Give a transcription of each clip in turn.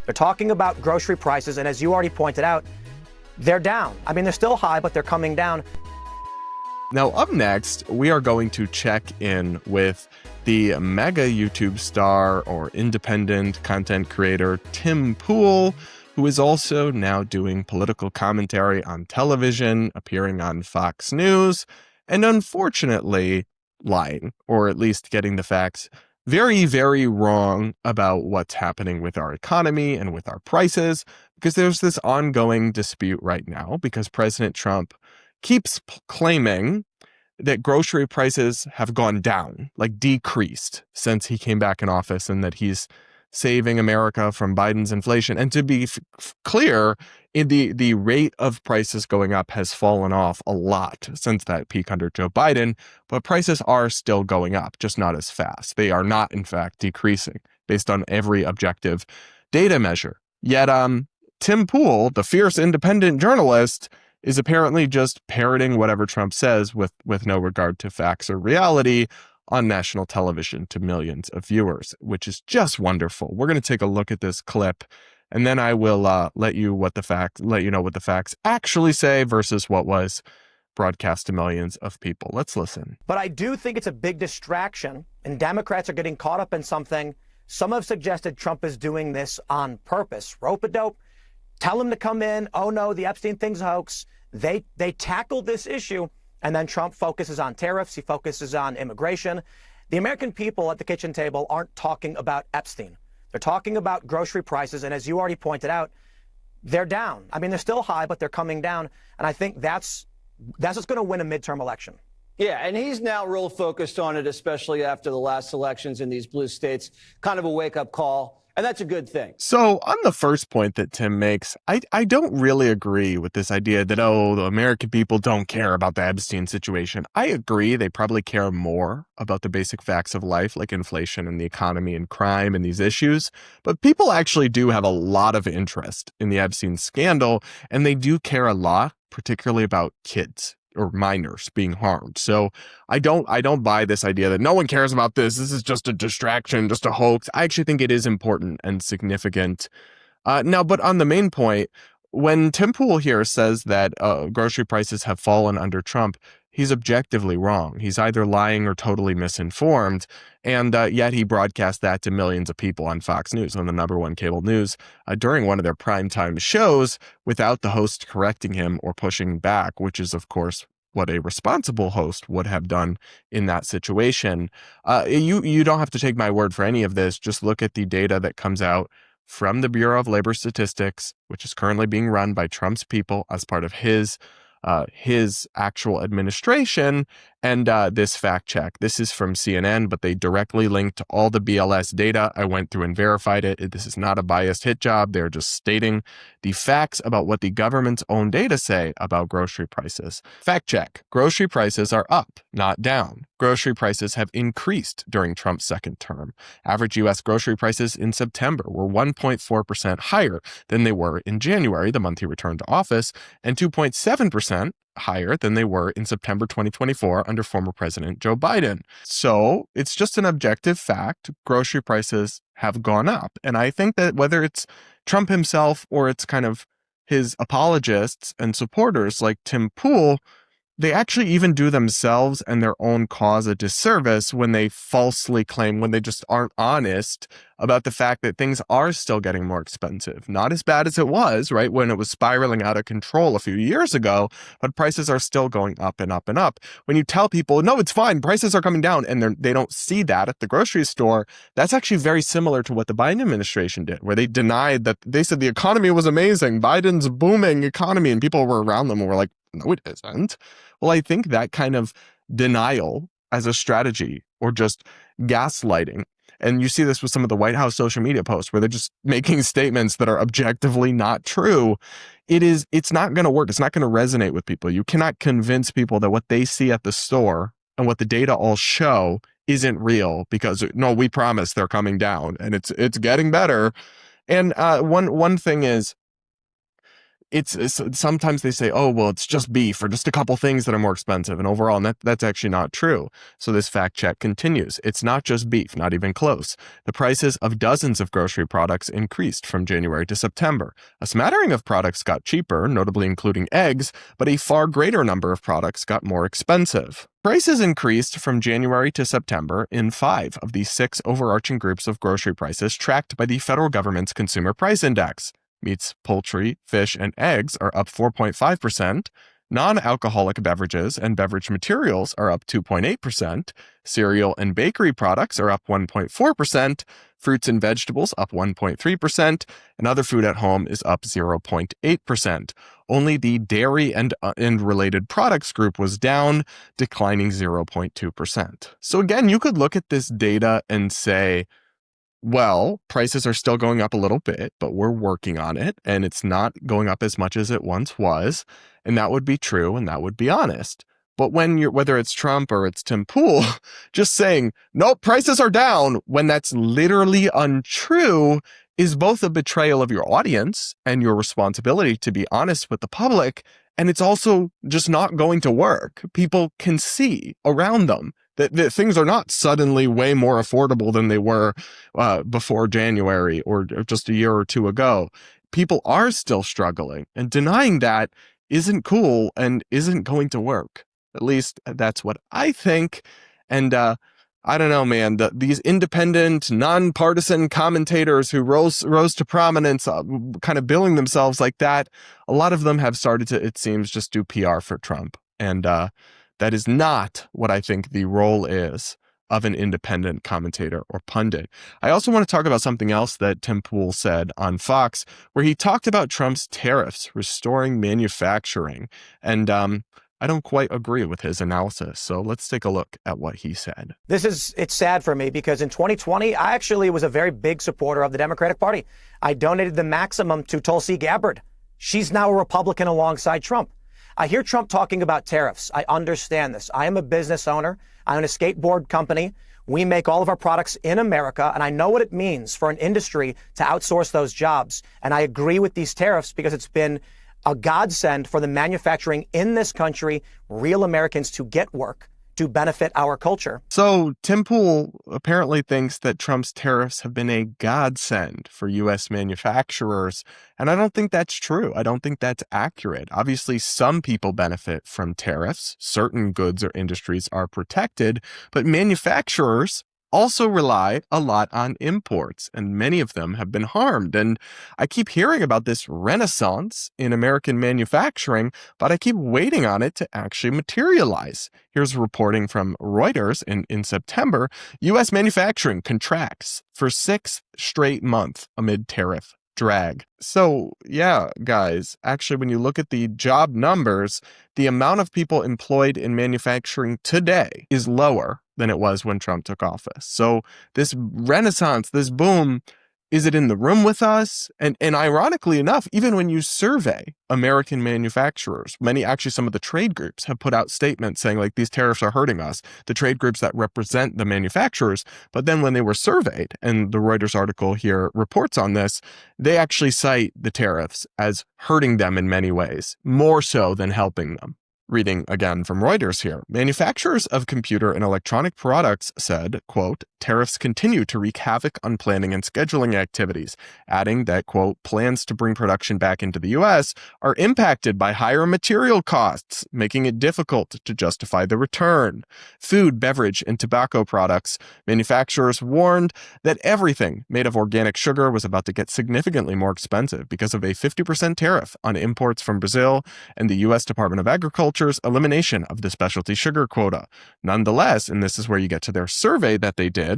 They're talking about grocery prices, and as you already pointed out, they're down. I mean, they're still high, but they're coming down. Now, up next, we are going to check in with the mega YouTube star or independent content creator Tim Pool, who is also now doing political commentary on television, appearing on Fox News, and unfortunately lying, or at least getting the facts very, very wrong about what's happening with our economy and with our prices, because there's this ongoing dispute right now because President Trump keeps claiming that grocery prices have gone down, like decreased, since he came back in office, and that he's saving America from Biden's inflation. And to be clear, the rate of prices going up has fallen off a lot since that peak under Joe Biden, but prices are still going up, just not as fast. They are not, in fact, decreasing based on every objective data measure. Yet, Tim Pool, the fierce independent journalist, is apparently just parroting whatever Trump says with no regard to facts or reality on national television to millions of viewers, which is just wonderful. We're going to take a look at this clip, and then I will let you know what the facts actually say versus what was broadcast to millions of people. Let's listen. But I do think it's a big distraction, and Democrats are getting caught up in something. Some have suggested Trump is doing this on purpose. Rope-a-dope. Tell him to come in. Oh no, the Epstein thing's a hoax. They tackled this issue, and then Trump focuses on tariffs. He focuses on immigration. The American people at the kitchen table aren't talking about Epstein. They're talking about grocery prices, and as you already pointed out, they're down. I mean, they're still high, but they're coming down, and I think that's what's going to win a midterm election. Yeah, and he's now real focused on it, especially after the last elections in these blue states. Kind of a wake-up call. And that's a good thing. So on the first point that Tim makes, I don't really agree with this idea that, the American people don't care about the Epstein situation. I agree they probably care more about the basic facts of life, like inflation and the economy and crime and these issues. But people actually do have a lot of interest in the Epstein scandal, and they do care a lot, particularly about kids or minors being harmed. So I don't buy this idea that no one cares about this. This is just a distraction, just a hoax. I actually think it is important and significant. Now, but on the main point, when Tim Pool here says that grocery prices have fallen under Trump, he's objectively wrong. He's either lying or totally misinformed. And yet he broadcast that to millions of people on Fox News, on the #1 cable news, during one of their primetime shows without the host correcting him or pushing back, which is, of course, what a responsible host would have done in that situation. You don't have to take my word for any of this. Just look at the data that comes out from the Bureau of Labor Statistics, which is currently being run by Trump's people as part of his actual administration, and this fact check. This is from CNN, but they directly link to all the BLS data. I went through and verified it. This is not a biased hit job. They're just stating the facts about what the government's own data say about grocery prices. Fact check. Grocery prices are up, not down. Grocery prices have increased during Trump's second term. Average U.S. grocery prices in September were 1.4% higher than they were in January, the month he returned to office, and 2.7% higher than they were in September 2024 under former President Joe Biden. So it's just an objective fact. Grocery prices have gone up. And I think that whether it's Trump himself or it's kind of his apologists and supporters like Tim Pool, they actually even do themselves and their own cause a disservice when they falsely claim, when they just aren't honest about the fact that things are still getting more expensive. Not as bad as it was, right, when it was spiraling out of control a few years ago, but prices are still going up and up and up. When you tell people, no, it's fine, prices are coming down, and they don't see that at the grocery store, that's actually very similar to what the Biden administration did, where they denied that. They said the economy was amazing, Biden's booming economy, and people were around them and were like, no, it isn't. Well, I think that kind of denial as a strategy, or just gaslighting, and you see this with some of the White House social media posts where they're just making statements that are objectively not true. It's not going to work. It's not going to resonate with people. You cannot convince people that what they see at the store and what the data all show isn't real, because no, we promise they're coming down and it's getting better. And one thing is, sometimes they say, oh, well, it's just beef or just a couple things that are more expensive. And overall, and that's actually not true. So this fact check continues. It's not just beef, not even close. The prices of dozens of grocery products increased from January to September. A smattering of products got cheaper, notably including eggs, but a far greater number of products got more expensive. Prices increased from January to September in 5 of the 6 overarching groups of grocery prices tracked by the federal government's Consumer Price Index. Meats, poultry, fish, and eggs are up 4.5%. Non-alcoholic beverages and beverage materials are up 2.8%. Cereal and bakery products are up 1.4%. Fruits and vegetables up 1.3%. And other food at home is up 0.8%. Only the dairy and related products group was down, declining 0.2%. So again, you could look at this data and say, well, prices are still going up a little bit, but we're working on it, and it's not going up as much as it once was, and that would be true, and that would be honest. But whether it's Trump or it's Tim Pool, just saying, nope, prices are down, when that's literally untrue, is both a betrayal of your audience and your responsibility to be honest with the public, and it's also just not going to work. People can see around them that things are not suddenly way more affordable than they were before January or just a year or two ago. People are still struggling, and denying that isn't cool and isn't going to work. At least that's what I think. And I don't know, man, these independent, nonpartisan commentators who rose to prominence, kind of billing themselves like that, a lot of them have started to, it seems, just do PR for Trump. And that is not what I think the role is of an independent commentator or pundit. I also want to talk about something else that Tim Pool said on Fox, where he talked about Trump's tariffs restoring manufacturing. And I don't quite agree with his analysis. So let's take a look at what he said. It's sad for me because in 2020, I actually was a very big supporter of the Democratic Party. I donated the maximum to Tulsi Gabbard. She's now a Republican alongside Trump. I hear Trump talking about tariffs. I understand this. I am a business owner. I own a skateboard company. We make all of our products in America, and I know what it means for an industry to outsource those jobs. And I agree with these tariffs because it's been a godsend for the manufacturing in this country, real Americans to get work, to benefit our culture. So Tim Pool apparently thinks that Trump's tariffs have been a godsend for U.S. manufacturers. And I don't think that's true. I don't think that's accurate. Obviously, some people benefit from tariffs. Certain goods or industries are protected, but manufacturers also rely a lot on imports, and many of them have been harmed. And I keep hearing about this renaissance in American manufacturing, but I keep waiting on it to actually materialize. Here's reporting from Reuters in September. U.S. manufacturing contracts for 6th straight month amid tariff drag. So yeah, guys, actually, when you look at the job numbers, the amount of people employed in manufacturing today is lower than it was when Trump took office. So this renaissance, this boom, is it in the room with us? And ironically enough, even when you survey American manufacturers, some of the trade groups have put out statements saying like these tariffs are hurting us, the trade groups that represent the manufacturers. But then when they were surveyed, and the Reuters article here reports on this, they actually cite the tariffs as hurting them in many ways, more so than helping them. Reading again from Reuters here, manufacturers of computer and electronic products said, quote, tariffs continue to wreak havoc on planning and scheduling activities, adding that, quote, plans to bring production back into the U.S. are impacted by higher material costs, making it difficult to justify the return. Food, beverage, and tobacco products, manufacturers warned that everything made of organic sugar was about to get significantly more expensive because of a 50% tariff on imports from Brazil and the U.S. Department of Agriculture's elimination of the specialty sugar quota. Nonetheless, and this is where you get to their survey that they did,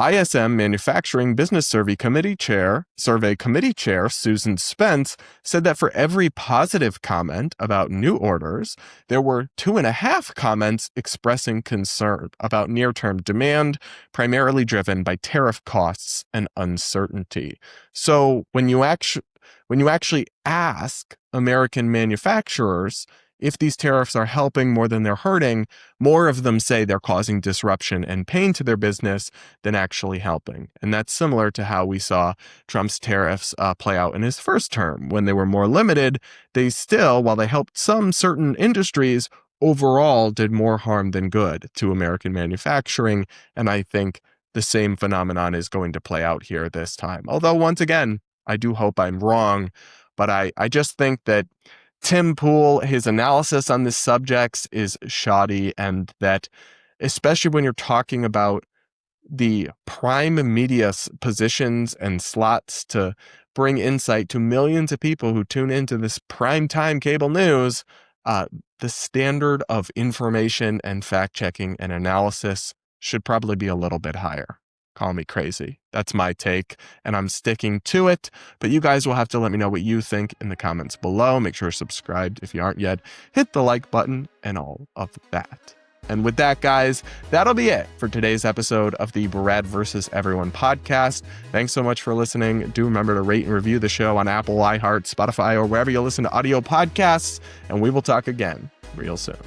ISM Manufacturing Business Survey Committee Chair Susan Spence said that for every positive comment about new orders, there were 2.5 comments expressing concern about near-term demand, primarily driven by tariff costs and uncertainty. So when you actually ask American manufacturers if these tariffs are helping more than they're hurting, more of them say they're causing disruption and pain to their business than actually helping. And that's similar to how we saw Trump's tariffs play out in his first term. When they were more limited, they still, while they helped some certain industries, overall did more harm than good to American manufacturing. And I think the same phenomenon is going to play out here this time. Although, once again, I do hope I'm wrong, but I just think that Tim Pool, his analysis on this subject is shoddy, and that especially when you're talking about the prime media positions and slots to bring insight to millions of people who tune into this primetime cable news, the standard of information and fact-checking and analysis should probably be a little bit higher. Call me crazy. That's my take, and I'm sticking to it. But you guys will have to let me know what you think in the comments below. Make sure you're subscribed if you aren't yet. Hit the like button and all of that. And with that, guys, that'll be it for today's episode of the Brad vs. Everyone podcast. Thanks so much for listening. Do remember to rate and review the show on Apple, iHeart, Spotify, or wherever you listen to audio podcasts. And we will talk again real soon.